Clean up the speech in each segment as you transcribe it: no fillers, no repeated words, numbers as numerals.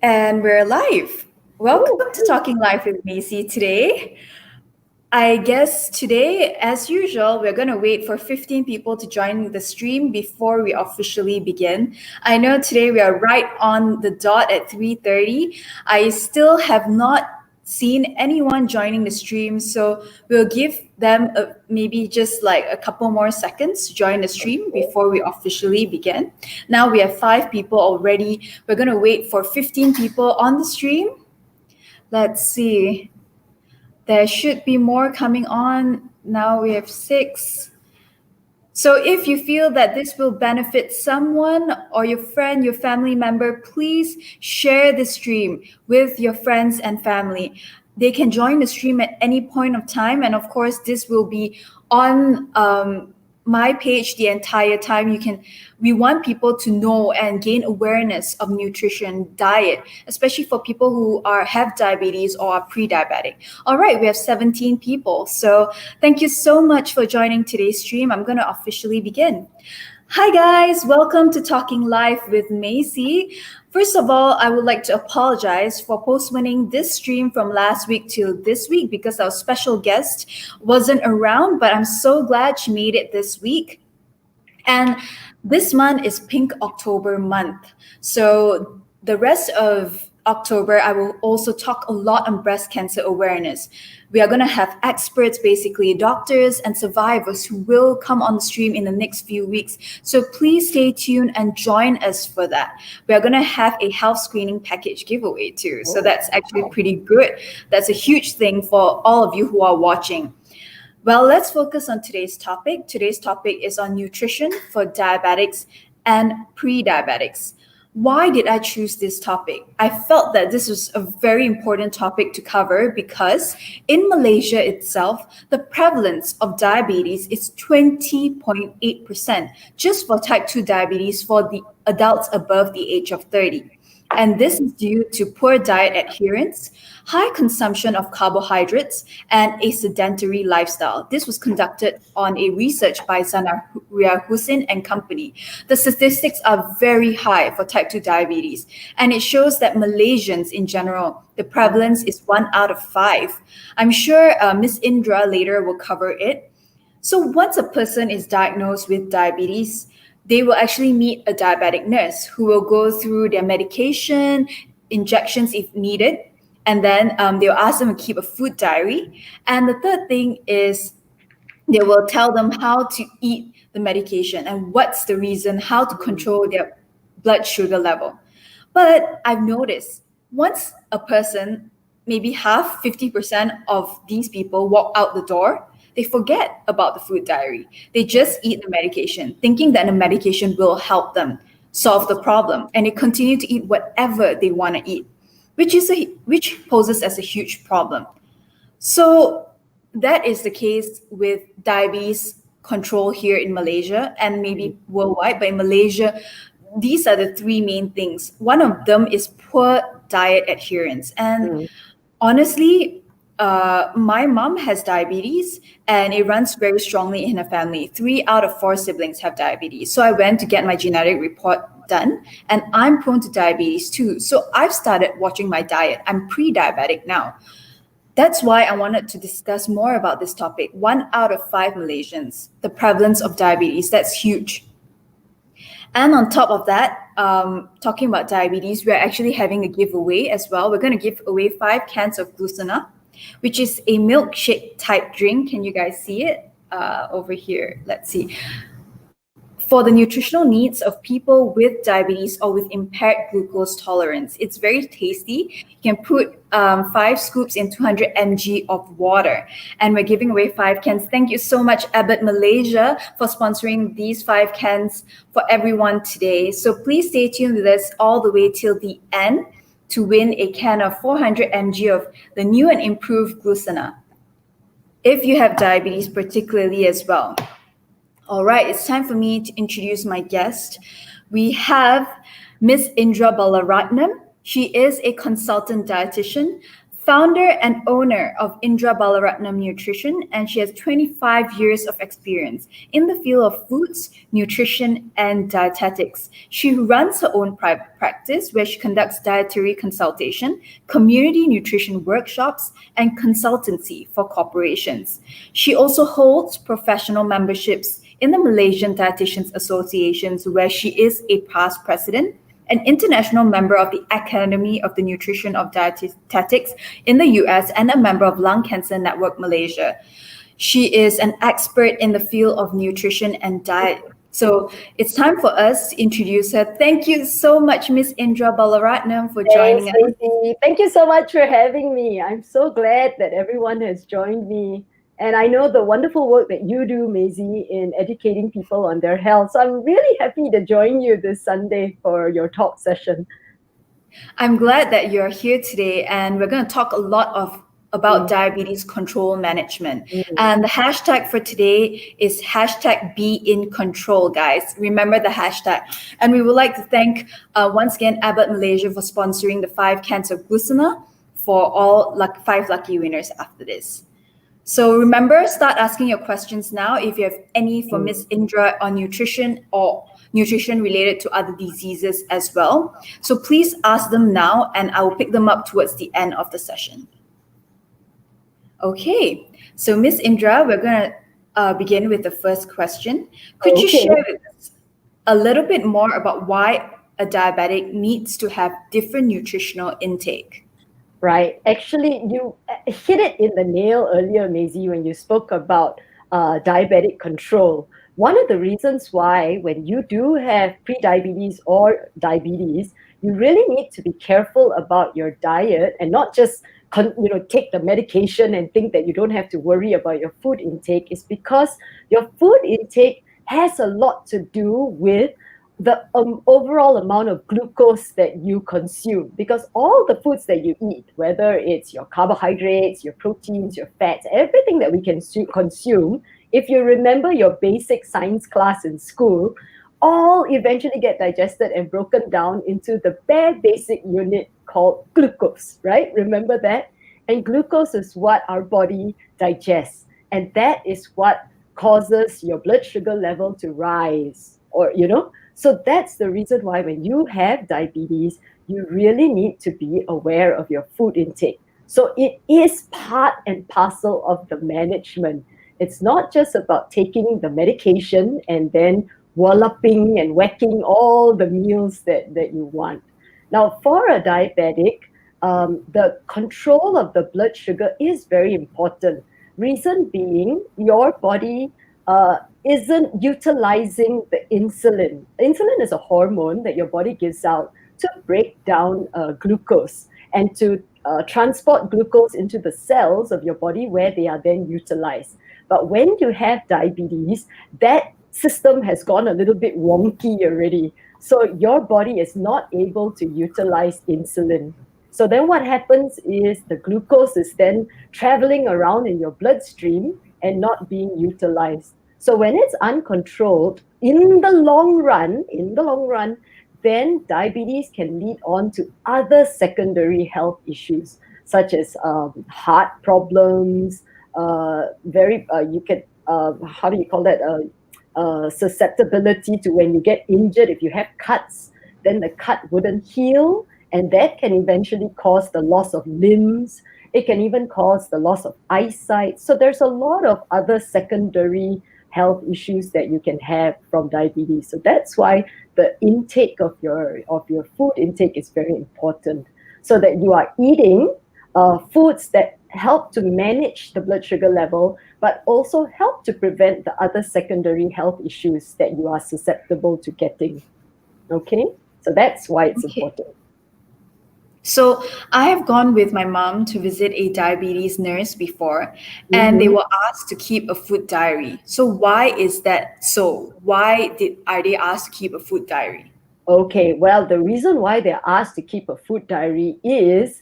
And we're live. Welcome Ooh. to Talking Live with Macy today. I guess today, as usual, we're going to wait for 15 people to join the stream before we officially begin. I know today we are right on the dot at 3:30. I still have not seen anyone joining the stream, so we'll give them maybe just like a couple more seconds to join the stream before we officially begin. Now we have 5 people already. We're going to wait for 15 people on the stream. Let's see. There should be more coming on. Now we have 6. So if you feel that this will benefit someone or your friend, your family member, please share the stream with your friends and family. They can join the stream at any point of time. And of course, this will be on my page the entire time. We want people to know and gain awareness of nutrition, diet, especially for people who have diabetes or are pre-diabetic. All right, we have 17 people. So thank you so much for joining today's stream. I'm going to officially begin. Hi guys, welcome to Talking Live with Macy. First of all, I would like to apologize for postponing this stream from last week to this week because our special guest wasn't around, but I'm so glad she made it this week. And this month is Pink October month. So the rest of October, I will also talk a lot on breast cancer awareness. We are going to have experts, basically doctors and survivors who will come on the stream in the next few weeks. So please stay tuned and join us for that. We are going to have a health screening package giveaway too. So that's actually pretty good. That's a huge thing for all of you who are watching. Well, let's focus on today's topic. Today's topic is on nutrition for diabetics and pre-diabetics. Why did I choose this topic? I felt that this was a very important topic to cover because in Malaysia itself, the prevalence of diabetes is 20.8% just for type 2 diabetes for the adults above the age of 30. And this is due to poor diet adherence, high consumption of carbohydrates, and a sedentary lifestyle. This was conducted on a research by Zanaria Hussain and company. The statistics are very high for type 2 diabetes, and it shows that Malaysians in general, the prevalence is 1 out of 5. I'm sure Ms. Indra later will cover it. So once a person is diagnosed with diabetes, they will actually meet a diabetic nurse who will go through their medication, injections if needed, and then they'll ask them to keep a food diary. And the third thing is they will tell them how to eat the medication and what's the reason, how to control their blood sugar level. But I've noticed once a person, maybe half, 50% of these people walk out the door, they forget about the food diary. They just eat the medication, thinking that the medication will help them solve the problem. And they continue to eat whatever they want to eat, which poses as a huge problem. So that is the case with diabetes control here in Malaysia and maybe worldwide. But in Malaysia, these are the 3 main things. One of them is poor diet adherence. And honestly, my mom has diabetes and it runs very strongly in her family. 3 out of 4 siblings have diabetes. So I went to get my genetic report done and I'm prone to diabetes too. So I've started watching my diet. I'm pre-diabetic now. That's why I wanted to discuss more about this topic. 1 out of 5 Malaysians, the prevalence of diabetes, that's huge. And on top of that, talking about diabetes, we're actually having a giveaway as well. We're going to give away 5 cans of Glucina, which is a milkshake type drink. Can you guys see it over here? Let's see. For the nutritional needs of people with diabetes or with impaired glucose tolerance. It's very tasty. You can put 5 scoops in 200 mg of water. And we're giving away 5 cans. Thank you so much, Abbott Malaysia, for sponsoring these 5 cans for everyone today. So please stay tuned with us all the way till the end to win a can of 400 mg of the new and improved Glucina, if you have diabetes particularly as well. All right, it's time for me to introduce my guest. We have Ms.Indra Balaratnam. She is a consultant dietitian, founder and owner of Indra Balaratnam Nutrition, and she has 25 years of experience in the field of foods, nutrition, and dietetics. She runs her own private practice where she conducts dietary consultation, community nutrition workshops, and consultancy for corporations. She also holds professional memberships in the Malaysian Dietitians Associations, where she is a past president, an international member of the Academy of the Nutrition of Dietetics in the US, and a member of Lung Cancer Network Malaysia. She is an expert in the field of nutrition and diet. So it's time for us to introduce her. Thank you so much, Ms.Indra Balaratnam, for joining us. Stacey. Thank you so much for having me. I'm so glad that everyone has joined me. And I know the wonderful work that you do, Maisie, in educating people on their health. So I'm really happy to join you this Sunday for your talk session. I'm glad that you're here today, and we're going to talk a lot about diabetes control management. And the hashtag for today is hashtag be in control, guys. Remember the hashtag. And we would like to thank once again Abbott Malaysia for sponsoring the 5 cans of Glucina for all 5 lucky winners after this. So remember, start asking your questions now if you have any for Ms. Indra on nutrition or nutrition related to other diseases as well. So please ask them now, and I will pick them up towards the end of the session. Okay, so Ms. Indra, we're going to begin with the first question. Could you share with us a little bit more about why a diabetic needs to have different nutritional intake? Right. Actually, you hit it in the nail earlier, Maisie, when you spoke about diabetic control. One of the reasons why when you do have pre-diabetes or diabetes, you really need to be careful about your diet and not just take the medication and think that you don't have to worry about your food intake, is because your food intake has a lot to do with the overall amount of glucose that you consume, because all the foods that you eat, whether it's your carbohydrates, your proteins, your fats, everything that we can consume, if you remember your basic science class in school, all eventually get digested and broken down into the bare basic unit called glucose, right? Remember that? And glucose is what our body digests, and that is what causes your blood sugar level to rise, So that's the reason why when you have diabetes, you really need to be aware of your food intake. So it is part and parcel of the management. It's not just about taking the medication and then walloping and whacking all the meals that you want. Now, for a diabetic, the control of the blood sugar is very important. Reason being, your body isn't utilizing the insulin. Insulin is a hormone that your body gives out to break down glucose and to transport glucose into the cells of your body where they are then utilized. But when you have diabetes, that system has gone a little bit wonky already. So your body is not able to utilize insulin. So then what happens is the glucose is then traveling around in your bloodstream and not being utilized. So when it's uncontrolled, in the long run, then diabetes can lead on to other secondary health issues, such as heart problems, susceptibility to when you get injured. If you have cuts, then the cut wouldn't heal, and that can eventually cause the loss of limbs. It can even cause the loss of eyesight. So there's a lot of other secondary health issues that you can have from diabetes. So that's why the intake of your food intake is very important, so that you are eating foods that help to manage the blood sugar level, but also help to prevent the other secondary health issues that you are susceptible to getting. Okay? So that's why it's important. So I have gone with my mom to visit a diabetes nurse before, and they were asked to keep a food diary. So why is that so? Why are they asked to keep a food diary? Okay, well, the reason why they're asked to keep a food diary is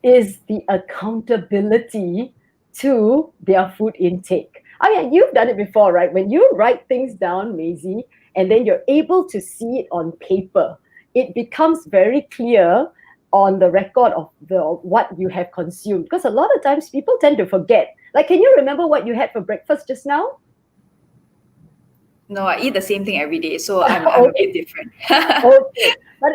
the accountability to their food intake. I mean, you've done it before, right? When you write things down, Maisie, and then you're able to see it on paper, it becomes very clear on the record of what you have consumed, because a lot of times people tend to forget. Like, can you remember what you had for breakfast just now? No, I eat the same thing every day, so I'm a bit Okay. different. Okay, but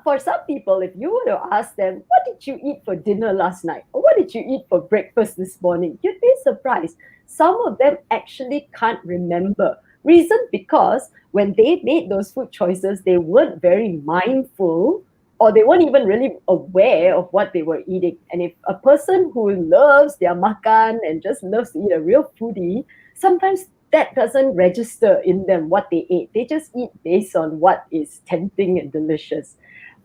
for some people, if you were to ask them, what did you eat for dinner last night? Or what did you eat for breakfast this morning? You'd be surprised. Some of them actually can't remember. Reason because when they made those food choices, they weren't very mindful, or they weren't even really aware of what they were eating. And if a person who loves their makan and just loves to eat, a real foodie, sometimes that doesn't register in them what they ate. They just eat based on what is tempting and delicious.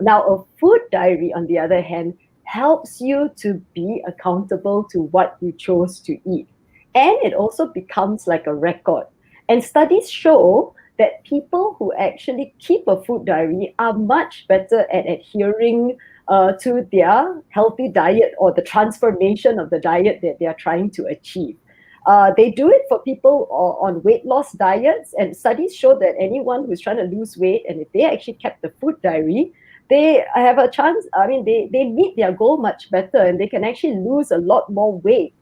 Now, a food diary, on the other hand, helps you to be accountable to what you chose to eat. And it also becomes like a record. And studies show that people who actually keep a food diary are much better at adhering to their healthy diet, or the transformation of the diet that they are trying to achieve. They do it for people on weight loss diets, and studies show that anyone who's trying to lose weight, and if they actually kept the food diary, they have a chance. I mean, they meet their goal much better, and they can actually lose a lot more weight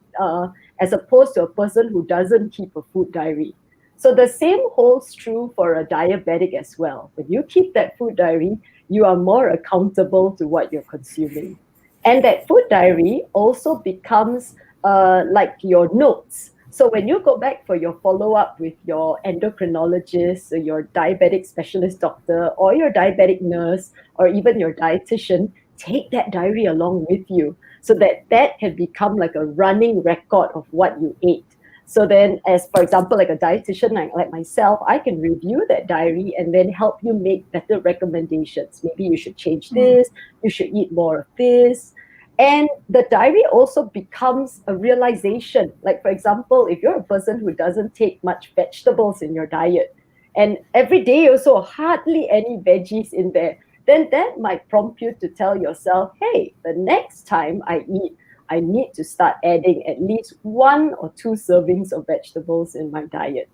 as opposed to a person who doesn't keep a food diary. So the same holds true for a diabetic as well. When you keep that food diary, you are more accountable to what you're consuming. And that food diary also becomes like your notes. So when you go back for your follow-up with your endocrinologist, or your diabetic specialist doctor, or your diabetic nurse, or even your dietitian, take that diary along with you, so that that can become like a running record of what you ate. So then, as for example, like a dietitian like myself, I can review that diary and then help you make better recommendations. Maybe you should change this, you should eat more of this. And the diary also becomes a realization. Like, for example, if you're a person who doesn't take much vegetables in your diet, and every day also hardly any veggies in there, then that might prompt you to tell yourself, hey, the next time I eat, I need to start adding at least 1 or 2 servings of vegetables in my diet.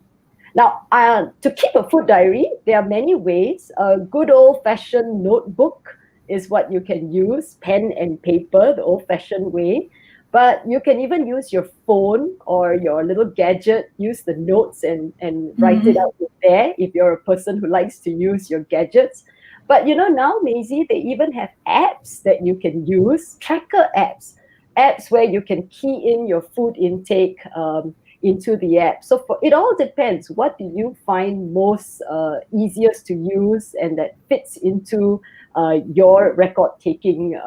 Now, to keep a food diary, there are many ways. A good old-fashioned notebook is what you can use, pen and paper, the old-fashioned way. But you can even use your phone or your little gadget, use the notes and write it out there if you're a person who likes to use your gadgets. But now, Maisie, they even have apps that you can use, tracker apps where you can key in your food intake into the app. So it all depends. What do you find most easiest to use and that fits into your record taking,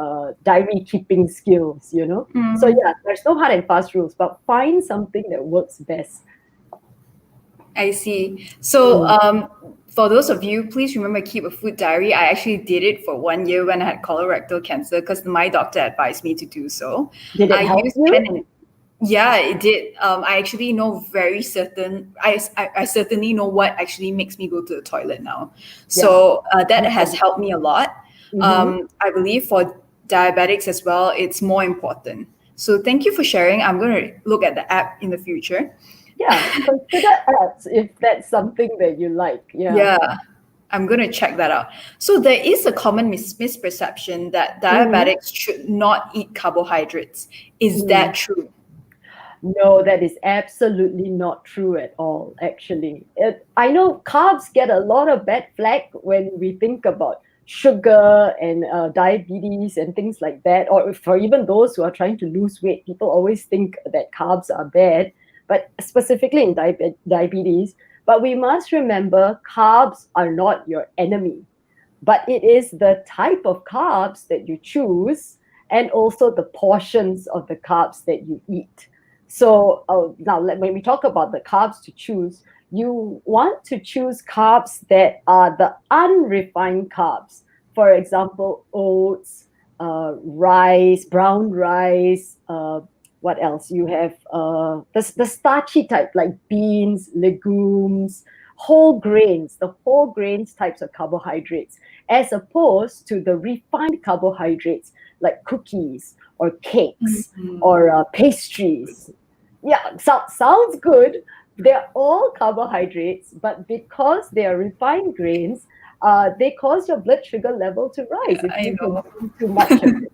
diary keeping skills? So yeah, there's no hard and fast rules, but find something that works best. I see. So, for those of you, please remember keep a food diary. I actually did it for 1 year when I had colorectal cancer because my doctor advised me to do so. Did it I help used pen you? and yeah, it did. I actually know very certain. I certainly know what actually makes me go to the toilet now. Yeah. So that has helped me a lot. Mm-hmm. I believe for diabetics as well, it's more important. So thank you for sharing. I'm going to look at the app in the future. Yeah, consider apps if that's something that you like. Yeah. Yeah, I'm going to check that out. So there is a common misperception that Mm-hmm. diabetics should not eat carbohydrates. Is that true? No, that is absolutely not true at all, actually. I know carbs get a lot of bad flack when we think about sugar and diabetes and things like that, or for even those who are trying to lose weight. People always think that carbs are bad, but specifically in diabetes. But we must remember carbs are not your enemy, but it is the type of carbs that you choose and also the portions of the carbs that you eat. So now, when we talk about the carbs to choose, you want to choose carbs that are the unrefined carbs. For example, oats, rice, brown rice. What else? You have the starchy type, like beans, legumes, whole grains, the whole grains types of carbohydrates, as opposed to the refined carbohydrates like cookies or cakes or pastries. Yeah, sounds good. They're all carbohydrates, but because they are refined grains, they cause your blood sugar level to rise if I you know. consume too much of it.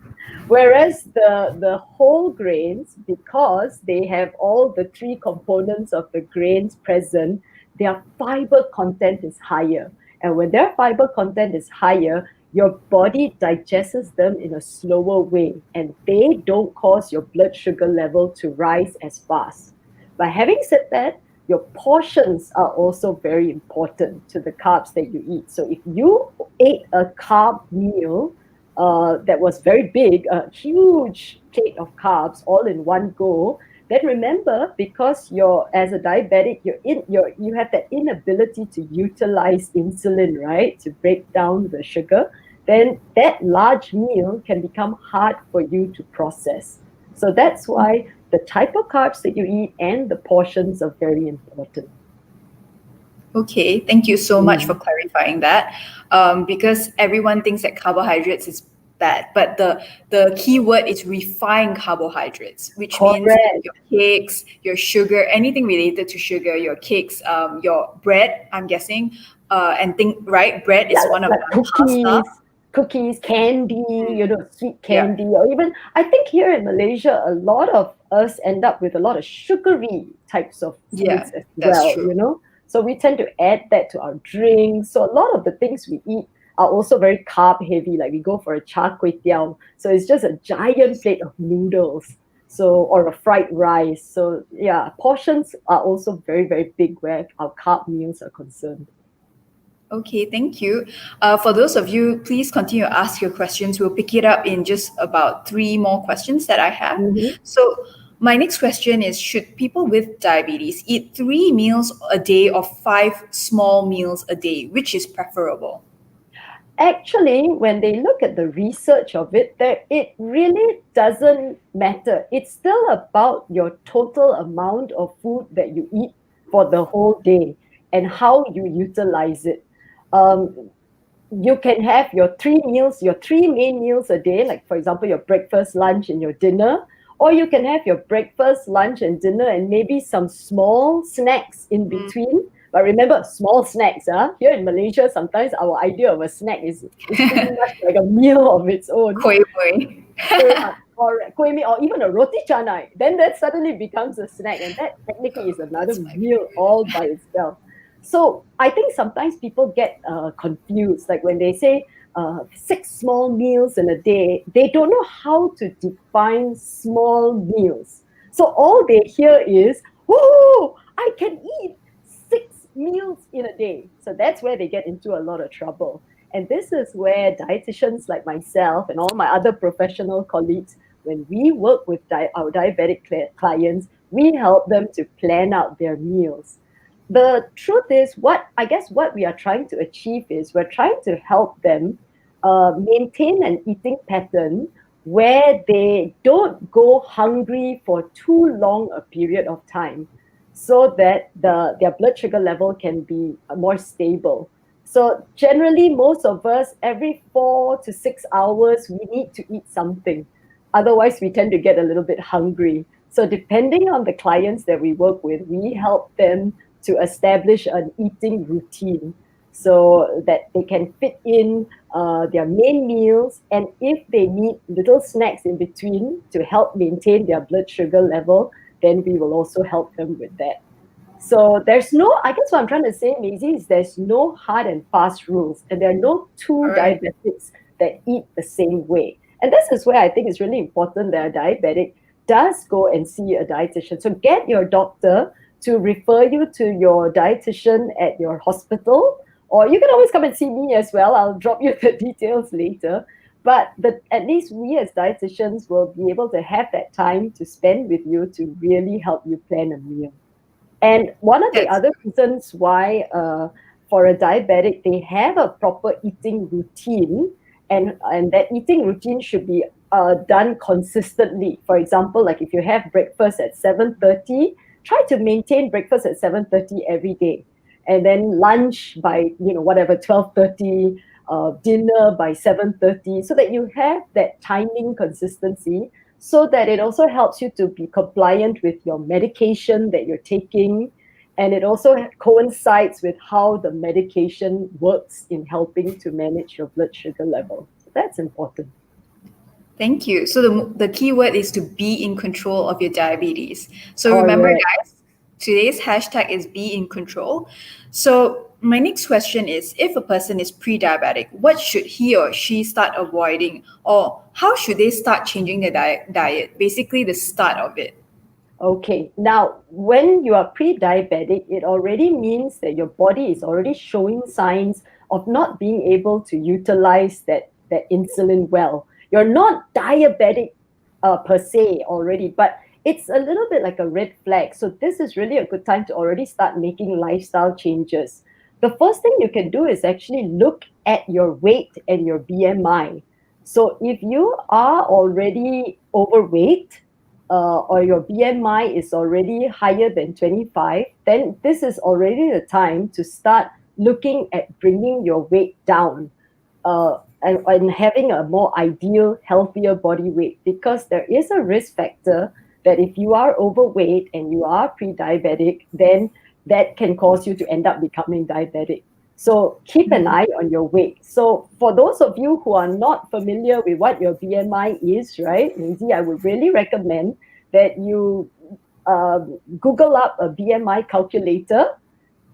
Whereas the whole grains, because they have all the three components of the grains present, their fiber content is higher. And when their fiber content is higher, your body digests them in a slower way, and they don't cause your blood sugar level to rise as fast. But having said that, your portions are also very important to the carbs that you eat. So if you ate a carb meal that was very big, a huge plate of carbs all in one go, then remember, because you're as a diabetic, you have that inability to utilize insulin, right, to break down the sugar. Then that large meal can become hard for you to process. So that's why the type of carbs that you eat and the portions are very important. Okay, thank you so much for Mm. clarifying that. Because everyone thinks that carbohydrates is bad, but the key word is refined carbohydrates, which means Correct. your cakes, your sugar, anything related to sugar, your cakes, your bread. I'm guessing, and think right, bread Yeah, is one of like them. Pasta, cookies, candy, sweet yeah, candy, or even I think here in Malaysia, a lot of us end up with a lot of sugary types of yeah, foods as that's well. true. So we tend to add that to our drinks. So a lot of the things we eat are also very carb heavy. Like we go for a char kway teow, so it's just a giant plate of noodles. So or a fried rice. So yeah, portions are also very, very big where our carb meals are concerned. Okay, thank you. For those of you, please continue to ask your questions. We'll pick it up in just about three more questions that I have. Mhm. So, my next question is: should people with diabetes eat 3 meals a day or 5 small meals a day? Which is preferable? Actually, when they look at the research of it, it really doesn't matter. It's still about your total amount of food that you eat for the whole day and how you utilize it. Um, you can have your 3 meals, your three main meals a day, like for example, your breakfast, lunch, and your dinner. Or you can have your breakfast, lunch, and dinner, and maybe some small snacks in between. But remember, small snacks. Here in Malaysia, sometimes our idea of a snack is pretty much like a meal of its own. Koi koi. Or kueh mee, or even a roti canai, then that suddenly becomes a snack, and that technically is another That's my meal favorite. all by itself. So I think sometimes people get confused, like when they say 6 small meals in a day, they don't know how to define small meals. So all they hear is, "Oh, I can eat 6 meals in a day." So that's where they get into a lot of trouble. And this is where dietitians like myself and all my other professional colleagues, when we work with our diabetic clients, we help them to plan out their meals. The truth is, what we are trying to achieve is we're trying to help them maintain an eating pattern where they don't go hungry for too long a period of time, so that their blood sugar level can be more stable. So generally, most of us, every 4 to 6 hours, we need to eat something. Otherwise, we tend to get a little bit hungry. So depending on the clients that we work with, we help them to establish an eating routine so that they can fit in their main meals. And if they need little snacks in between to help maintain their blood sugar level, then we will also help them with that. So there's no, I guess what I'm trying to say, Maisie, is there's no hard and fast rules, and there are no All two right. diabetics that eat the same way. And this is where I think it's really important that a diabetic does go and see a dietitian. So get your doctor to refer you to your dietitian at your hospital, or you can always come and see me as well. I'll drop you the details later. But at least we as dietitians will be able to have that time to spend with you to really help you plan a meal. And one of the That's other reasons why, for a diabetic, they have a proper eating routine, and that eating routine should be done consistently. For example, like if you have breakfast at 7:30, try to maintain breakfast at 7:30 every day, and then lunch by whatever 12:30, dinner by 7:30, so that you have that timing consistency, so that it also helps you to be compliant with your medication that you're taking. And it also coincides with how the medication works in helping to manage your blood sugar level. So that's important. Thank you. So the key word is to be in control of your diabetes. So remember, Correct. guys, today's hashtag is be in control. So my next question is, if a person is pre-diabetic, what should he or she start avoiding, or how should they start changing their diet? Basically, the start of it. Okay, now when you are pre-diabetic, it already means that your body is already showing signs of not being able to utilize that insulin well. You're not diabetic per se already, but it's a little bit like a red flag. So this is really a good time to already start making lifestyle changes. The first thing you can do is actually look at your weight and your BMI. So if you are already overweight, or your BMI is already higher than 25, then this is already the time to start looking at bringing your weight down, and having a more ideal, healthier body weight, because there is a risk factor that if you are overweight and you are pre-diabetic, then that can cause you to end up becoming diabetic. So keep an eye on your weight. So for those of you who are not familiar with what your BMI is, right, Maisie, I would really recommend that you Google up a BMI calculator,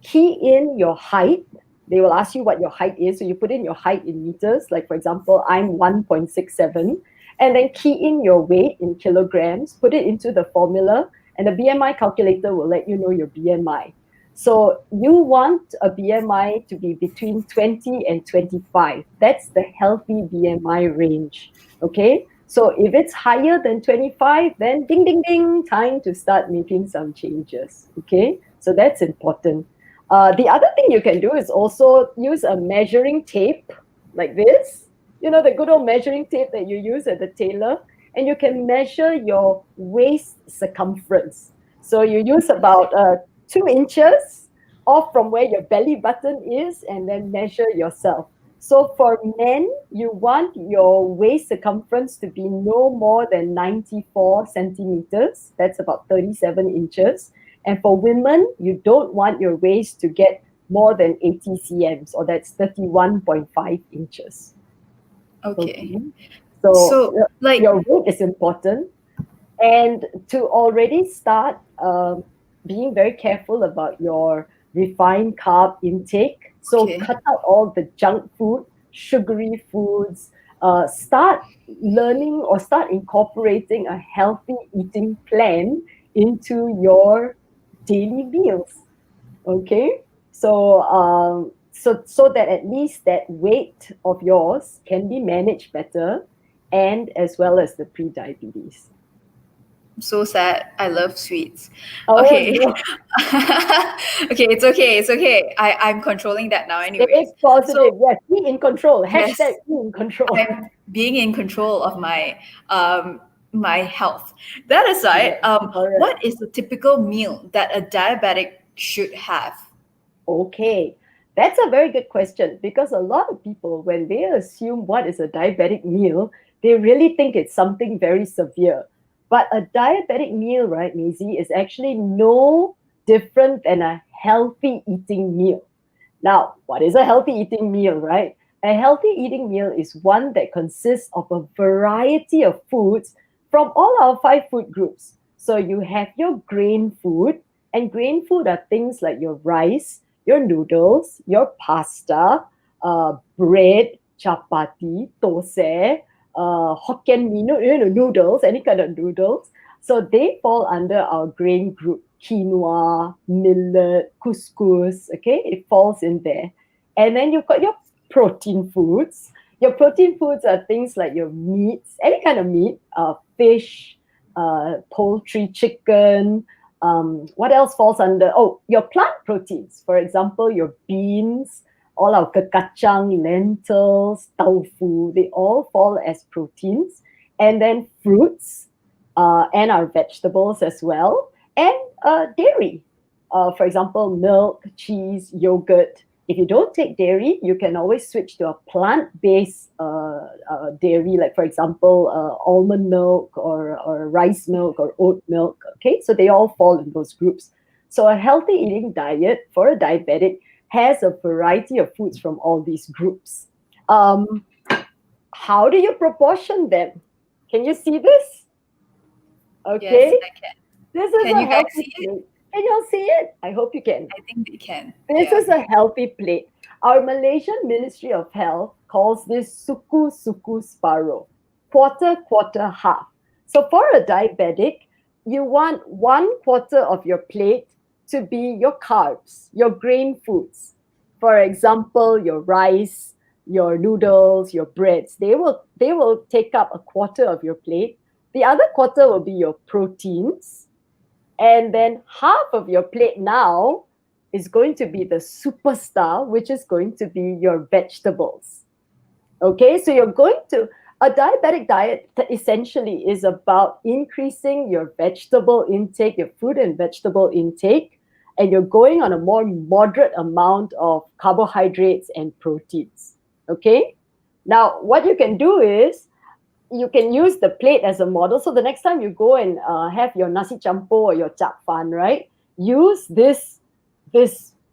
key in your height. They will ask you what your height is. So you put in your height in meters. Like, for example, I'm 1.67. And then key in your weight in kilograms, put it into the formula, and the BMI calculator will let you know your BMI. So you want a BMI to be between 20 and 25. That's the healthy BMI range. Okay. So if it's higher than 25, then ding, ding, ding, time to start making some changes. Okay. So that's important. The other thing you can do is also use a measuring tape like this. You know, the good old measuring tape that you use at the tailor, and you can measure your waist circumference. So you use about 2 inches off from where your belly button is, and then measure yourself. So for men, you want your waist circumference to be no more than 94 centimeters. That's about 37 inches. And for women, you don't want your waist to get more than 80 cms, or that's 31.5 inches. Okay. Okay. So So, like, your weight is important. And to already start being very careful about your refined carb intake. So okay. cut out all the junk food, sugary foods. Start learning or start incorporating a healthy eating plan into your daily meals. Okay, so that at least that weight of yours can be managed better, and as well as the pre-diabetes. So sad. I love sweets. Oh Okay. no, Okay, it's okay. It's okay. I'm controlling that now, stay anyways. positive. So, Yes, be in control. Hashtag yes, be in control. I'm being in control of my health. That aside, Correct. Correct. what is the typical meal that a diabetic should have? Okay, that's a very good question, because a lot of people, when they assume what is a diabetic meal, they really think it's something very severe. But a diabetic meal, right, Maisie, is actually no different than a healthy eating meal. Now, what is a healthy eating meal, right? A healthy eating meal is one that consists of a variety of foods from all our five food groups. So you have your grain food, and grain food are things like your rice, your noodles, your pasta, bread, chapati, dosai, Hokkien mee, noodles, any kind of noodles. So they fall under our grain group. Quinoa, millet, couscous, okay? It falls in there. And then you've got your protein foods. Your protein foods are things like your meats, any kind of meat, fish, poultry, chicken. What else falls under? Oh, your plant proteins. For example, your beans, all our kacang, lentils, tofu, they all fall as proteins. And then fruits, and our vegetables as well, and dairy. For example, milk, cheese, yogurt. If you don't take dairy, you can always switch to a plant-based dairy, like, for example, almond milk, or rice milk, or oat milk. Okay, so they all fall in those groups. So a healthy eating diet for a diabetic has a variety of foods from all these groups. How do you proportion them? Can you see this? Yes, Okay. I can. This is Can a you guys healthy see it? plate. Can you all see it? I hope you can. I think they can. This Yeah. is a healthy plate. Our Malaysian Ministry of Health calls this suku suku separuh, quarter, quarter, half. So for a diabetic, you want 1/4 of your plate to be your carbs, your grain foods. For example, your rice, your noodles, your breads. They will take up a quarter of your plate. The other quarter will be your proteins, and then half of your plate now is going to be the superstar, which is going to be your vegetables. Okay, so you're going to, a diabetic diet essentially is about increasing your vegetable intake, your fruit and vegetable intake, and you're going on a more moderate amount of carbohydrates and proteins. Okay, now what you can do is you can use the plate as a model. So the next time you go and have your nasi campur or your chap fan, right? Use this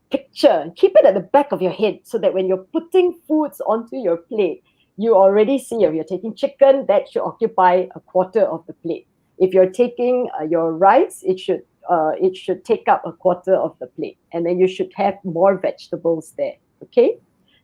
picture. Keep it at the back of your head so that when you're putting foods onto your plate, you already see if you're taking chicken, that should occupy a quarter of the plate. If you're taking your rice, it should take up a quarter of the plate, and then you should have more vegetables there. Okay.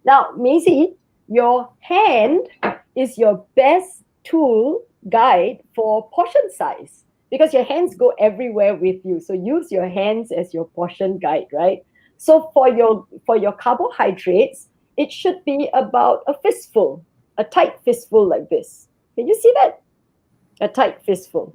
Now, Maisie, your hand is your best tool guide for portion size because your hands go everywhere with you. So use your hands as your portion guide, right? So for your carbohydrates, it should be about a fistful, a tight fistful like this. Can you see that? A tight fistful.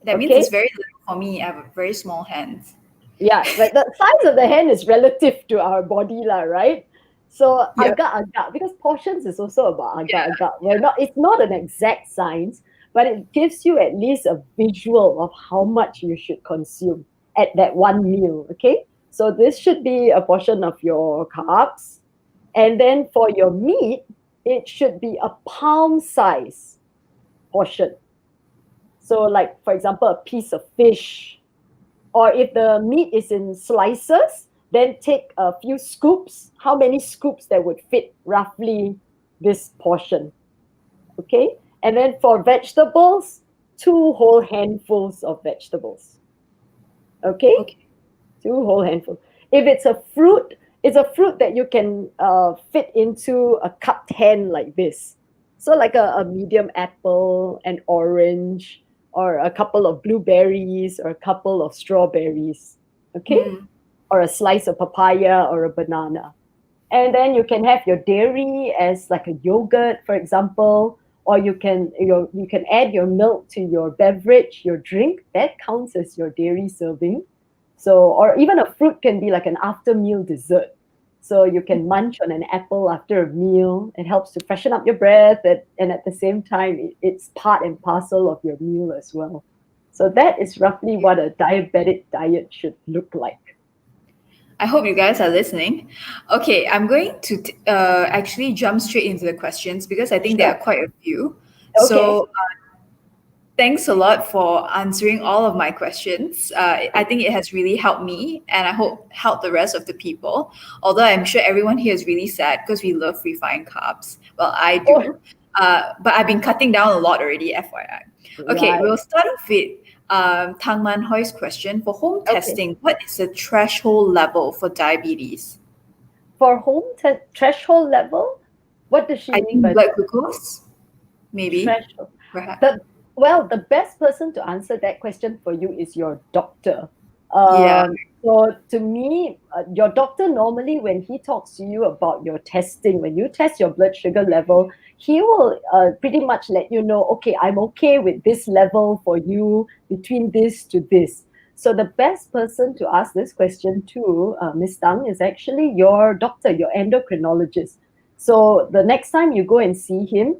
That means Okay. it's very little for me. I have very small hands. Yeah, but the size of the hand is relative to our body, lah, right? So Yeah. agak-agak, because portions is also about Yeah. agak-agak. It's not an exact science, but it gives you at least a visual of how much you should consume at that one meal. Okay, so this should be a portion of your carbs, and then for your meat, it should be a palm size portion. So, like for example, a piece of fish, or if the meat is in slices, then take a few scoops. How many scoops that would fit roughly this portion? Okay. And then for vegetables, 2 whole handfuls of vegetables. Okay. Okay. 2 whole handfuls. If it's a fruit, it's a fruit that you can fit into a cupped hand like this. So like a medium apple, an orange, or a couple of blueberries, or a couple of strawberries. Okay, Mm. or a slice of papaya or a banana. And then you can have your dairy as like a yogurt, for example, or you can add your milk to your beverage, your drink. That counts as your dairy serving. So, or even a fruit can be like an after meal dessert. So you can munch on an apple after a meal. It helps to freshen up your breath, and at the same time, it's part and parcel of your meal as well. So that is roughly what a diabetic diet should look like. I hope you guys are listening. Okay, I'm going to actually jump straight into the questions because I think there are Sure. quite a few. Okay. So, thanks a lot for answering all of my questions. I think it has really helped me, and I hope helped the rest of the people. Although I'm sure everyone here is really sad because we love refined carbs. Well, I Oh, do, but I've been cutting down a lot already. FYI. Okay, right. we'll start off with Tang Man Hoi's question. For home Okay. testing, what is the threshold level for diabetes? For threshold level, what does she I mean think by blood glucose, maybe, threshold? perhaps. The best person to answer that question for you is your doctor. Yeah. So to me, your doctor normally, when he talks to you about your testing, when you test your blood sugar level, he will pretty much let you know, okay, I'm okay with this level for you between this to this. So the best person to ask this question to, Miss Tang, is actually your doctor, your endocrinologist. So the next time you go and see him,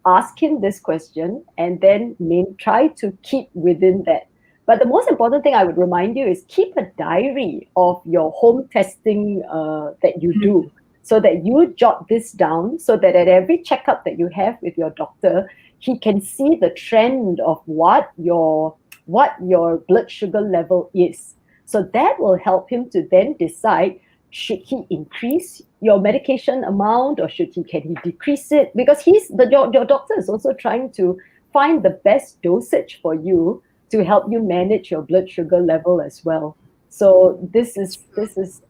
ask him this question, and then try to keep within that. But the most important thing I would remind you is keep a diary of your home testing that you do, so that you jot this down, so that at every checkup that you have with your doctor, he can see the trend of what your blood sugar level is. So that will help him to then decide, should he increase your medication amount, or can he decrease it? Because your doctor is also trying to find the best dosage for you to help you manage your blood sugar level as well. So this is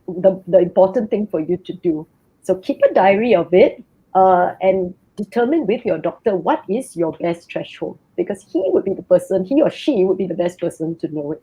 the important thing for you to do. So keep a diary of it, and determine with your doctor what is your best threshold, because he or she would be the best person to know it.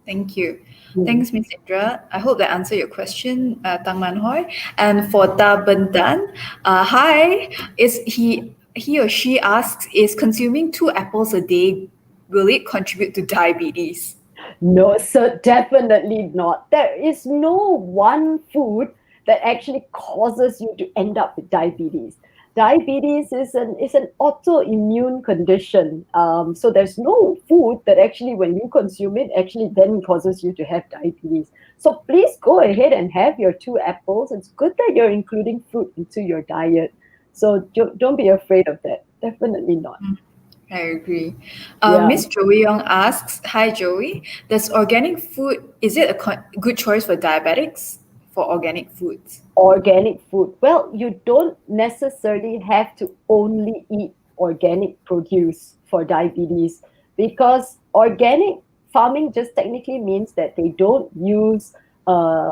Thank you. Mm. Thanks, Ms. Indra. I hope that answered your question, Tang Man Hoi. And for Ta Bentan, hi, he or she asks, is consuming 2 apples a day, will it contribute to diabetes? No, so definitely not. There is no one food that actually causes you to end up with diabetes. Diabetes is an autoimmune condition. So there's no food that actually, when you consume it, actually then causes you to have diabetes. So please go ahead and have your 2 apples. It's good that you're including fruit into your diet. So don't be afraid of that. Definitely not. I agree. Yeah. Miss Joey Young asks, hi Joey, does organic food, is it a good choice for diabetics for organic foods? Organic food. Well, you don't necessarily have to only eat organic produce for diabetes, because organic farming just technically means that they don't use uh,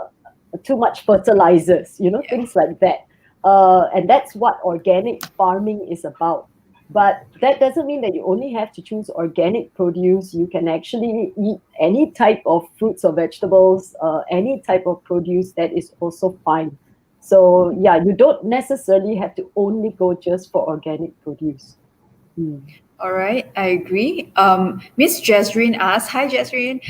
too much fertilizers, Yeah. things like that. And that's what organic farming is about. But that doesn't mean that you only have to choose organic produce. You can actually eat any type of fruits or vegetables, any type of produce, that is also fine. So yeah, you don't necessarily have to only go just for organic produce. Mm. All right, I agree. Miss Jasrine asks, hi Jasrine,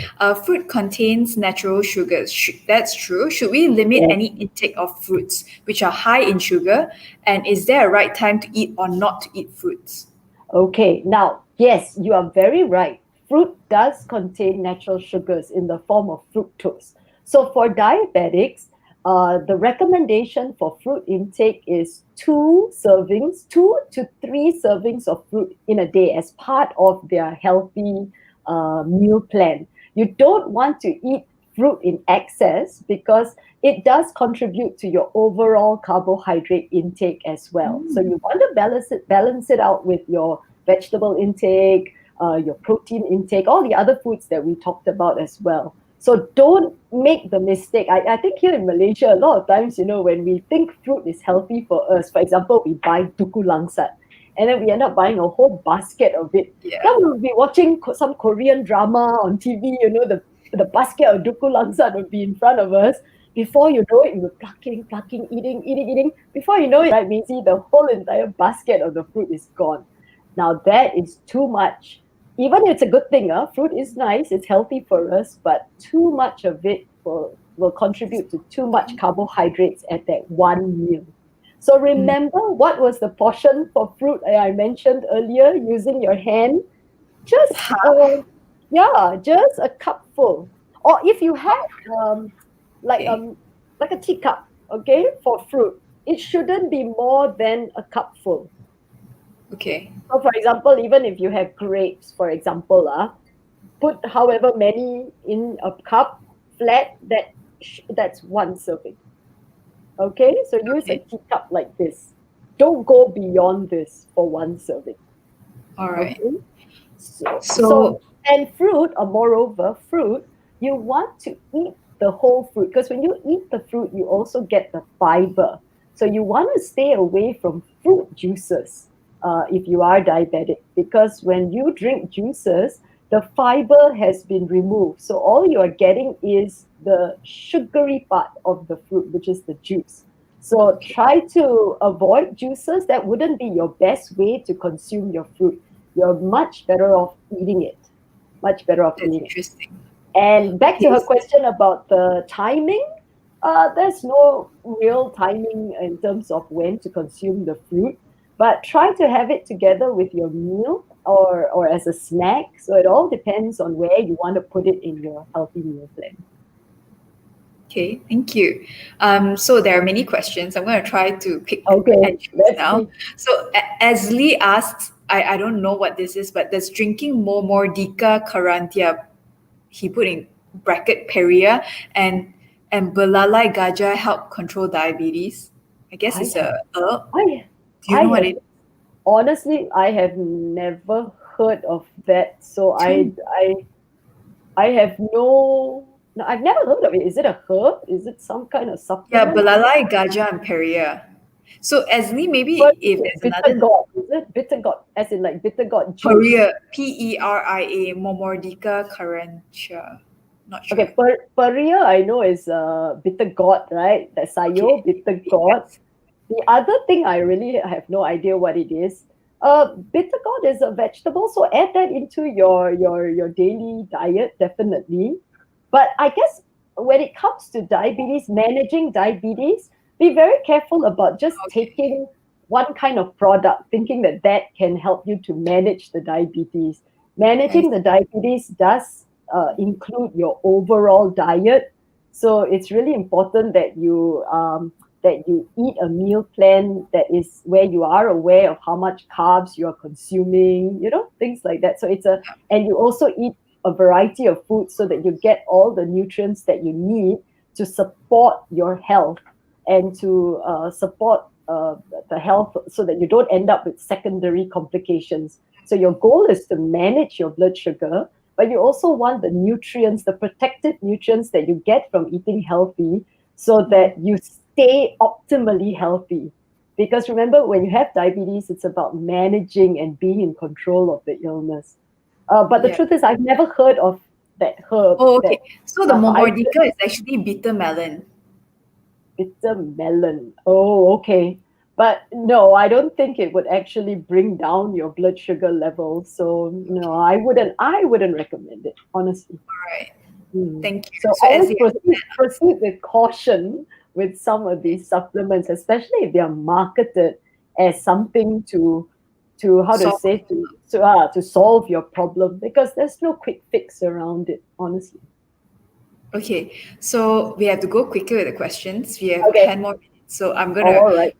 fruit contains natural sugars. That's true. Should we limit Yeah. any intake of fruits which are high in sugar? And is there a right time to eat or not to eat fruits? Okay, now, yes, you are very right. Fruit does contain natural sugars in the form of fructose. So for diabetics, the recommendation for fruit intake is 2 to 3 servings of fruit in a day as part of their healthy meal plan. You don't want to eat fruit in excess, because it does contribute to your overall carbohydrate intake as well. So you want to balance it out with your vegetable intake, your protein intake, all the other foods that we talked about as well. So don't make the mistake. I think here in Malaysia, a lot of times, when we think fruit is healthy for us, for example, we buy duku langsat, and then we end up buying a whole basket of it. Yeah. Then we'll be watching some Korean drama on TV, the basket of duku langsat would be in front of us. Before you know it, you were plucking, eating. Before you know it, right, Maisie, the whole entire basket of the fruit is gone. Now that is too much. Even if it's a good thing, fruit is nice, it's healthy for us, but too much of it will contribute to too much carbohydrates at that one meal. So Mm. remember what was the portion for fruit I mentioned earlier, using your hand? Just yeah, just a cupful. Or if you have like Okay. like a teacup, okay, for fruit, it shouldn't be more than a cupful. Okay. So, for example, even if you have grapes, for example, put however many in a cup flat. That's 1 serving. Okay, so use a Okay. teacup like this. Don't go beyond this for 1 serving. All right. Okay, so So, and fruit, or moreover, fruit, you want to eat the whole fruit, because when you eat the fruit, you also get the fiber. So you want to stay away from fruit juices if you are diabetic, because when you drink juices, the fiber has been removed. So all you are getting is the sugary part of the fruit, which is the juice. So okay, try to avoid juices. That wouldn't be your best way to consume your fruit. You're much better off eating it. Much better off that's eating it. interesting. And back to Okay. her question about the timing, there's no real timing in terms of when to consume the fruit, but try to have it together with your meal, or as a snack. So it all depends on where you want to put it in your healthy meal plan. Okay, thank you. So there are many questions. I'm going to try to pick Okay, and choose let's now. see. So as Lee asks, I don't know what this is, but does drinking more Mordika Karantia, he put in bracket Peria and belalai gajah help control diabetes? I guess I it's have, a herb. I, Do you I know what have it is? honestly, I have never heard of that. So Two. I have no, I've never heard of it. Is it a herb? Is it some kind of Yeah, supplement? belalai gajah and Peria. So Asli, maybe But if there's bitter another gourd, is it? Bitter gourd, as in like bitter gourd juice. Peria, Peria, Momordica carantia. Not sure. Okay, peria I know is bitter gourd, right? That sayo, Okay. bitter gourd. Yes. The other thing I really have no idea what it is. Bitter gourd is a vegetable, so add that into your daily diet, definitely. But I guess when it comes to diabetes, managing diabetes, be very careful about just Okay. taking one kind of product, thinking that that can help you to manage the diabetes. I Managing the diabetes does include your overall diet, so it's really important that you eat a meal plan that is where you are aware of how much carbs you are consuming, things like that. So and you also eat a variety of foods so that you get all the nutrients that you need to support your health and to support the health so that you don't end up with secondary complications. So your goal is to manage your blood sugar, but you also want the nutrients, the protected nutrients that you get from eating healthy so that you stay optimally healthy. Because remember, when you have diabetes, it's about managing and being in control of the illness. But the Yeah. truth is, I've never heard of that herb, Oh, that okay. So the I Momordica is actually bitter melon. bitter melon. Oh, okay. But no, I don't think it would actually bring down your blood sugar level. So no, I wouldn't recommend it, honestly. All right. Mm. Thank you. So So always Asli, proceed with caution with some of these supplements, especially if they are marketed as something to how to solve. say to solve your problem, because there's no quick fix around it, honestly. Okay. So we have to go quicker with the questions. We have Okay. 10 more minutes. So I'm gonna All right.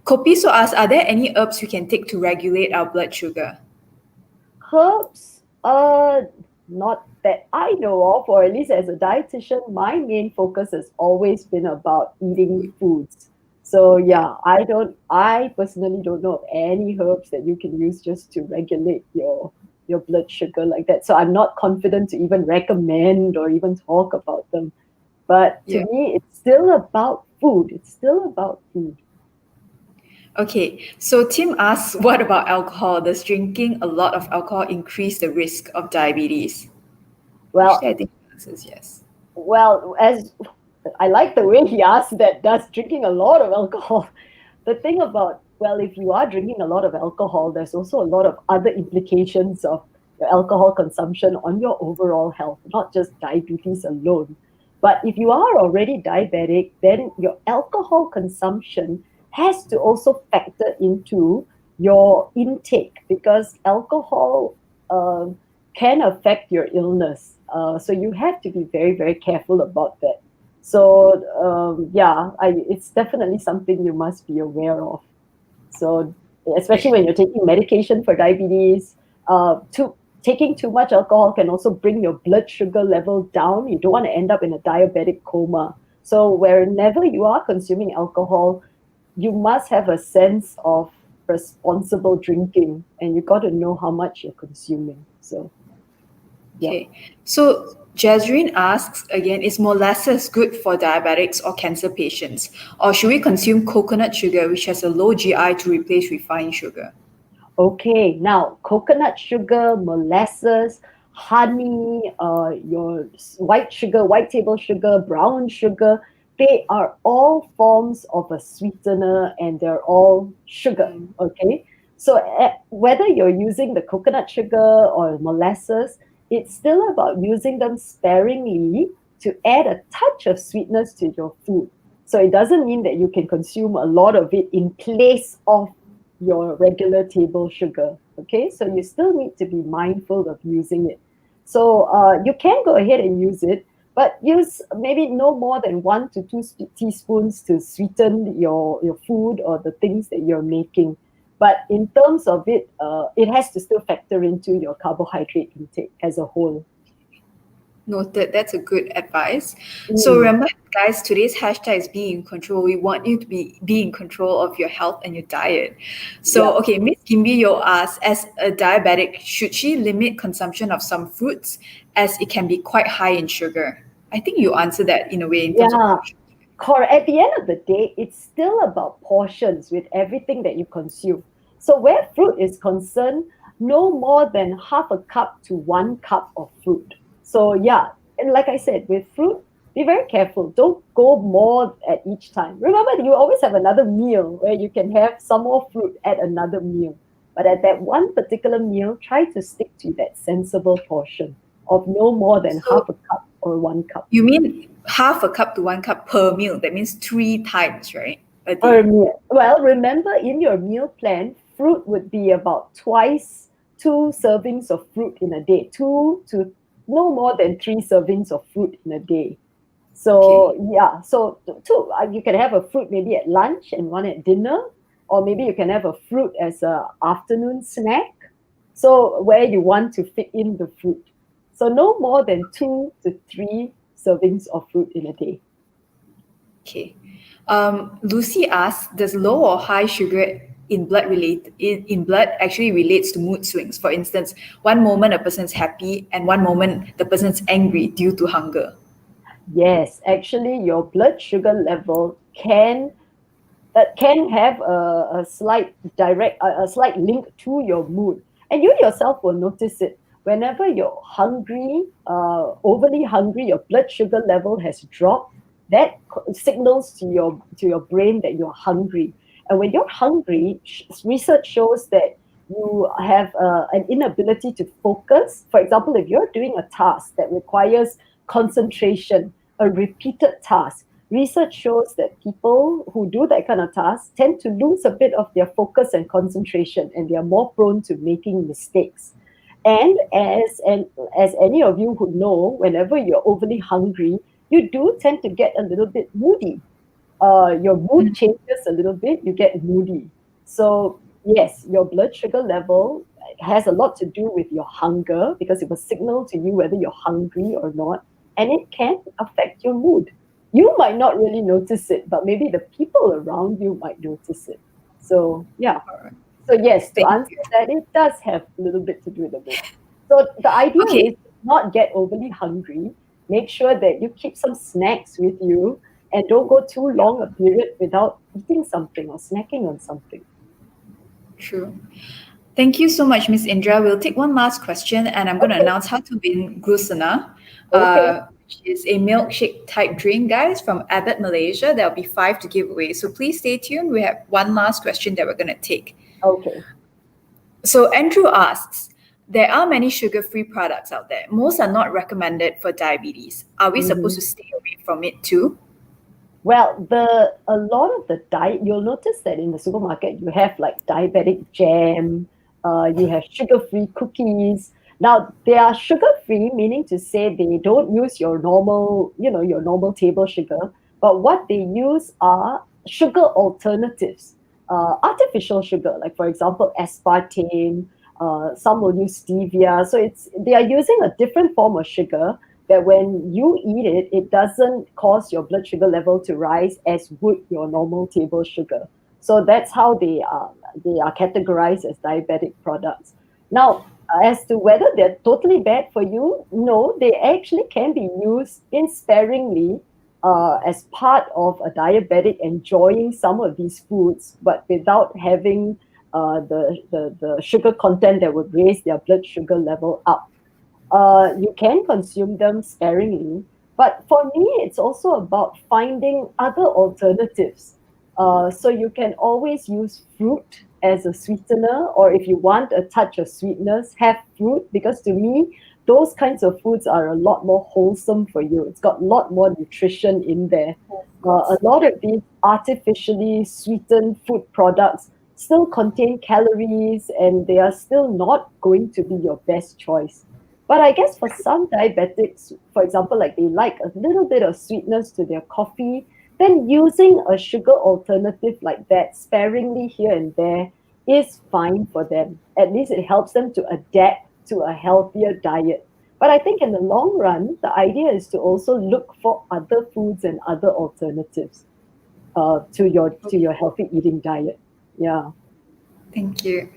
Kopiso asks, are there any herbs we can take to regulate our blood sugar? Herbs, not that I know of, or at least as a dietitian, my main focus has always been about eating foods. So Yeah. yeah, I personally don't know of any herbs that you can use just to regulate your blood sugar like that. So I'm not confident to even recommend or even talk about them. But to Yeah. me, it's still about food. It's still about food. Okay. So Tim asks, what about alcohol? Does drinking a lot of alcohol increase the risk of diabetes? Well, Actually, I think the answer is yes. as I like the way he asked that, does drinking a lot of alcohol? The thing about, well, if you are drinking a lot of alcohol, there's also a lot of other implications of your alcohol consumption on your overall health, not just diabetes alone. But if you are already diabetic, then your alcohol consumption has to also factor into your intake, because alcohol can affect your illness. So you have to be very, very careful about that. So yeah, it's definitely something you must be aware of. So especially Okay. when you're taking medication for diabetes, taking too much alcohol can also bring your blood sugar level down. You don't want to end up in a diabetic coma. So whenever you are consuming alcohol, you must have a sense of responsible drinking, and you got to know how much you're consuming. So yeah. Okay. So Jazreen asks again, is molasses good for diabetics or cancer patients? Or should we consume coconut sugar, which has a low GI, to replace refined sugar? Okay, now coconut sugar, molasses, honey, white sugar, white table sugar, brown sugar, they are all forms of a sweetener and they're all sugar. Mm. Okay, so whether you're using the coconut sugar or molasses, it's still about using them sparingly to add a touch of sweetness to your food. So it doesn't mean that you can consume a lot of it in place of your regular table sugar. Okay, so you still need to be mindful of using it. So you can go ahead and use it, but use maybe no more than 1 to 2 teaspoons to sweeten your food or the things that you're making. But in terms of it has to still factor into your carbohydrate intake as a whole. Noted. That's a good advice. So remember, guys, today's hashtag is be in control. We want you to be in control of your health and your diet. So, Yeah. okay, Miss Gimbio asks, as a diabetic, should she limit consumption of some fruits as it can be quite high in sugar? I think you answered that in a way in terms of Yeah. portion. Correct. At the end of the day, it's still about portions with everything that you consume. So where fruit is concerned, no more than half a cup to 1 cup of fruit. So yeah, and like I said, with fruit, be very careful. Don't go more at each time. Remember, you always have another meal where you can have some more fruit at another meal. But at that one particular meal, try to stick to that sensible portion of no more than half So a cup or 1 cup. you mean half a cup to 1 cup per meal? That means 3 times, right? A Per day. meal. Well, remember in your meal plan, fruit would be about twice 2 servings of fruit in a day, two to no more than 3 servings of fruit in a day. Okay. So yeah, so two, you can have a fruit maybe at lunch and one at dinner, or maybe you can have a fruit as a afternoon snack. So where you want to fit in the fruit. So no more than 2 to 3 servings of fruit in a day. Okay. Lucy asks, does low or high sugar in blood actually relates to mood swings? For instance, one moment a person's happy and one moment the person's angry due to hunger. Yes, actually, your blood sugar level can have a slight a slight link to your mood, and you yourself will notice it whenever you're hungry, overly hungry. Your blood sugar level has dropped. That signals to your brain that you're hungry, and when you're hungry, research shows that you have an inability to focus. For example, if you're doing a task that requires concentration, a repeated task, research shows that people who do that kind of task tend to lose a bit of their focus and concentration, and they are more prone to making mistakes. And as any of you who know, whenever you're overly hungry, you do tend to get a little bit moody. Your mood changes a little bit, you get moody. So yes, your blood sugar level has a lot to do with your hunger, because it will signal to you whether you're hungry or not, and it can affect your mood. You might not really notice it, but maybe the people around you might notice it. So yeah. All right. So yes, to Thank answer you. that, it does have a little bit to do with the mood. So the idea Okay. is not get overly hungry. Make sure that you keep some snacks with you, and don't go too long a period without eating something or snacking on something. True. Thank you so much, Miss Indra. We'll take one last question, and I'm going to Okay. announce how to win Glusana, Okay. which is a milkshake type drink, guys, from Abbott Malaysia. There'll be 5 to give away. So please stay tuned. We have one last question that we're going to take. Okay. So Andrew asks, there are many sugar-free products out there. Most are not recommended for diabetes. Are we supposed Mhm. to stay away from it too? Well, a lot of the diet, you'll notice that in the supermarket you have like diabetic jam, you have sugar-free cookies. Now they are sugar-free, meaning to say they don't use your normal, your normal table sugar, but what they use are sugar alternatives, artificial sugar, like for example aspartame. Some will use stevia, so they are using a different form of sugar that when you eat it, it doesn't cause your blood sugar level to rise as would your normal table sugar. So that's how they are categorized as diabetic products. Now, as to whether they're totally bad for you, no, they actually can be used in sparingly as part of a diabetic enjoying some of these foods, but without having the sugar content that would raise their blood sugar level up. You can consume them sparingly. But for me, it's also about finding other alternatives. So you can always use fruit as a sweetener, or if you want a touch of sweetness, have fruit, because to me, those kinds of foods are a lot more wholesome for you. It's got a lot more nutrition in there. Of A course. lot of these artificially sweetened food products still contain calories, and they are still not going to be your best choice. But I guess for some diabetics, for example, like they like a little bit of sweetness to their coffee, then using a sugar alternative like that sparingly here and there is fine for them. At least it helps them to adapt to a healthier diet. But I think in the long run, the idea is to also look for other foods and other alternatives to your healthy eating diet. Yeah. Thank you.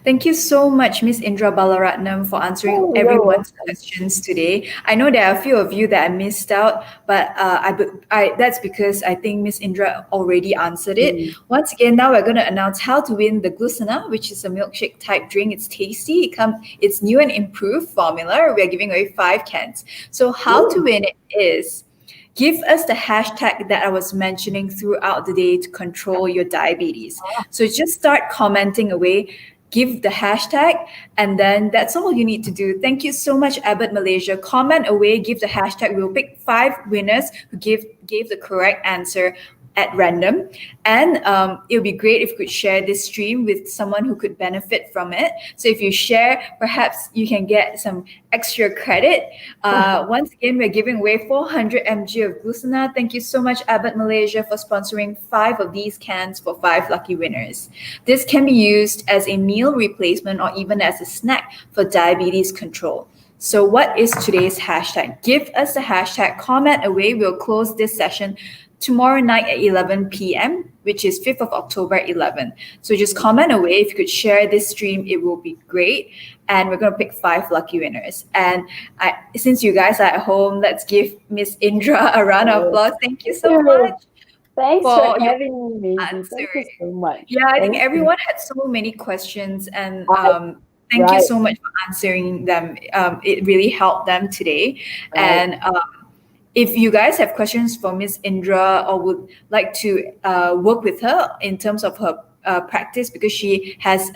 Thank you so much, Ms.Indra Balaratnam, for answering Oh, you're everyone's welcome. questions today. I know there are a few of you that I missed out, but that's because I think Ms. Indra already answered it. Mm. Once again, now we're going to announce how to win the Glucina, which is a milkshake type drink. It's tasty. It's new and improved formula. We're giving away 5 cans. So how to Ooh. win it is give us the hashtag that I was mentioning throughout the day to control your diabetes. So just start commenting away, give the hashtag, and then that's all you need to do. Thank you so much, Abbott Malaysia. Comment away, give the hashtag. We'll pick 5 winners who gave the correct answer at random. And it would be great if you could share this stream with someone who could benefit from it. So if you share, perhaps you can get some extra credit. Once again, we're giving away 400 mg of Glucina. Thank you so much, Abbott Malaysia, for sponsoring 5 of these cans for 5 lucky winners. This can be used as a meal replacement or even as a snack for diabetes control. So what is today's hashtag? Give us a hashtag, comment away. We'll close this session tomorrow night at 11 p.m., which is 5th of October 11. So just comment away. If you could share this stream, it will be great. And we're going to pick 5 lucky winners. And since you guys are at home, let's give Miss Indra a round of applause. Thank you so much Thanks for for your having me, Maisie. Thank you answering. so much. Yeah, I think Thank you. everyone had so many questions, and I, thank you right, so much for answering them. It really helped them today. right. And if you guys have questions for Miss Indra or would like to work with her in terms of her practice, because she has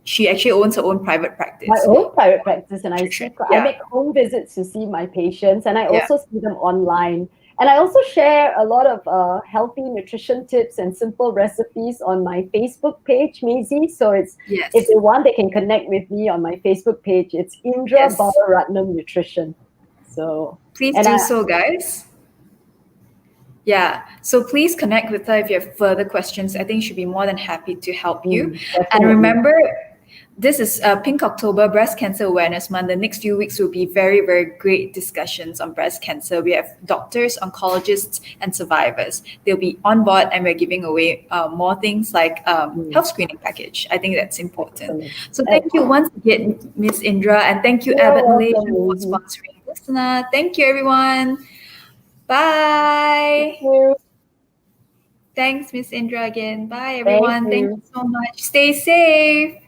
she actually owns her own private My practice. own private practice, and Nutrition. I Yeah. make home visits to see my patients, and I Yeah. also see them online. And I also share a lot of healthy nutrition tips and simple recipes on my Facebook page, Maisie. So if Yes. they want, they can connect with me on my Facebook page. It's Indra Yes. Balaratnam Nutrition. So, Please and do so, guys. Yeah, so please connect with her if you have further questions. I think she'll be more than happy to help you. And definitely. remember, this is Pink October, Breast Cancer Awareness Month. The next few weeks will be very, very great discussions on breast cancer. We have doctors, oncologists, and survivors. They'll be on board, and we're giving away more things like health screening package. I think that's important. Excellent. So thank you Excellent. once again, Ms. Indra, and thank you, You're Abbott Malaysia, welcome, for Maisie. sponsoring Listener. Thank you, everyone. Thank Bye. you. Thanks, Miss Indra, again. Bye, Thank everyone. Thank you you. so much. Stay safe.